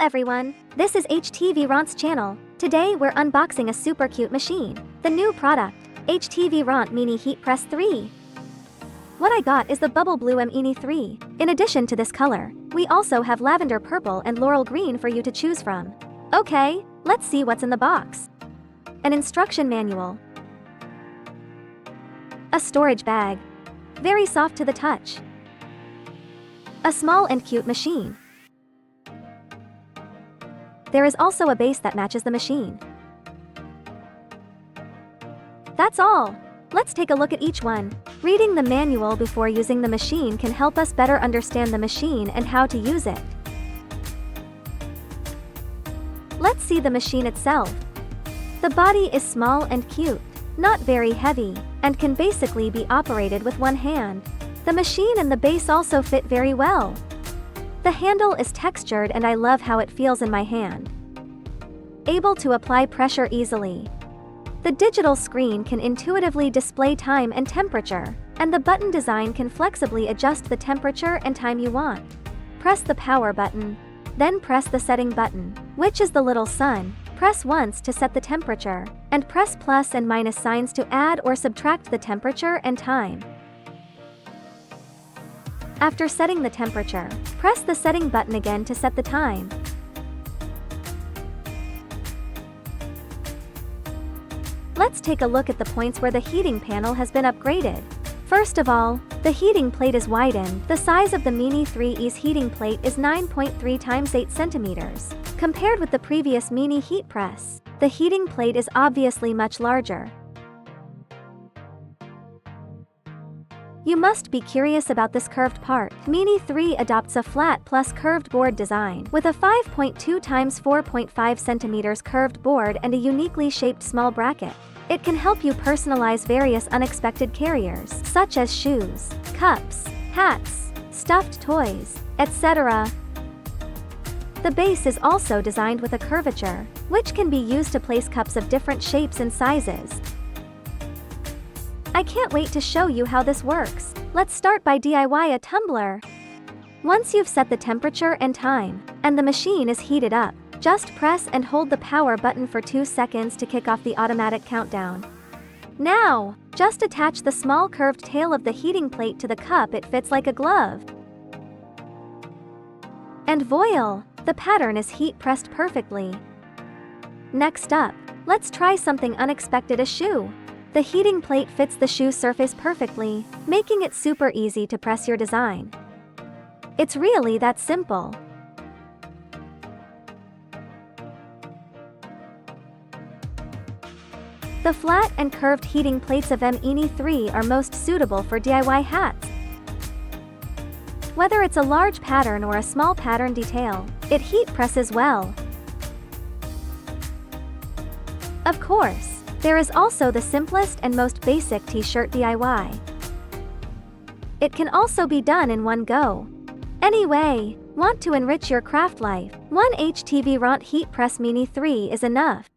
everyone, this is HTVRONT's channel. Today we're unboxing a super cute machine. The new product, HTVRONT Mini Heat Press 3. What I got is the Bubble Blue Mini 3. In addition to this color, we also have lavender purple and laurel green for you to choose from. Okay, let's see what's in the box. An instruction manual. A storage bag. Very soft to the touch. A small and cute machine. There is also a base that matches the machine. That's all. Let's take a look at each one. Reading the manual before using the machine can help us better understand the machine and how to use it. Let's see the machine itself. The body is small and cute, not very heavy, and can basically be operated with one hand. The machine and the base also fit very well. The handle is textured and I love how it feels in my hand. Able to apply pressure easily. The digital screen can intuitively display time and temperature, and the button design can flexibly adjust the temperature and time you want. Press the power button, then press the setting button, which is the little sun. Press once to set the temperature, and press plus and minus signs to add or subtract the temperature and time. After setting the temperature, press the setting button again to set the time. Let's take a look at the points where the heating panel has been upgraded. First of all, the heating plate is widened. The size of the Mini 3E's heating plate is 9.3 times 8 centimeters. Compared with the previous Mini Heat Press, the heating plate is obviously much larger. You must be curious about this curved part. Mini 3 adopts a flat plus curved board design with a 5.2 times 4.5 centimeters curved board and a uniquely shaped small bracket. It can help you personalize various unexpected carriers, such as shoes, cups, hats, stuffed toys, etc. The base is also designed with a curvature, which can be used to place cups of different shapes and sizes. I can't wait to show you how this works. Let's start by DIY a tumbler. Once you've set the temperature and time, and the machine is heated up, just press and hold the power button for 2 seconds to kick off the automatic countdown. Now, just attach the small curved tail of the heating plate to the cup. It fits like a glove. And voila, the pattern is heat pressed perfectly. Next up, let's try something unexpected: a shoe. The heating plate fits the shoe surface perfectly, making it super easy to press your design. It's really that simple. The flat and curved heating plates of Mini 3 are most suitable for DIY hats. Whether it's a large pattern or a small pattern detail, it heat presses well. Of course, there is also the simplest and most basic t-shirt DIY. It can also be done in one go. Anyway, want to enrich your craft life? One HTVRONT Heat Press Mini 3 is enough.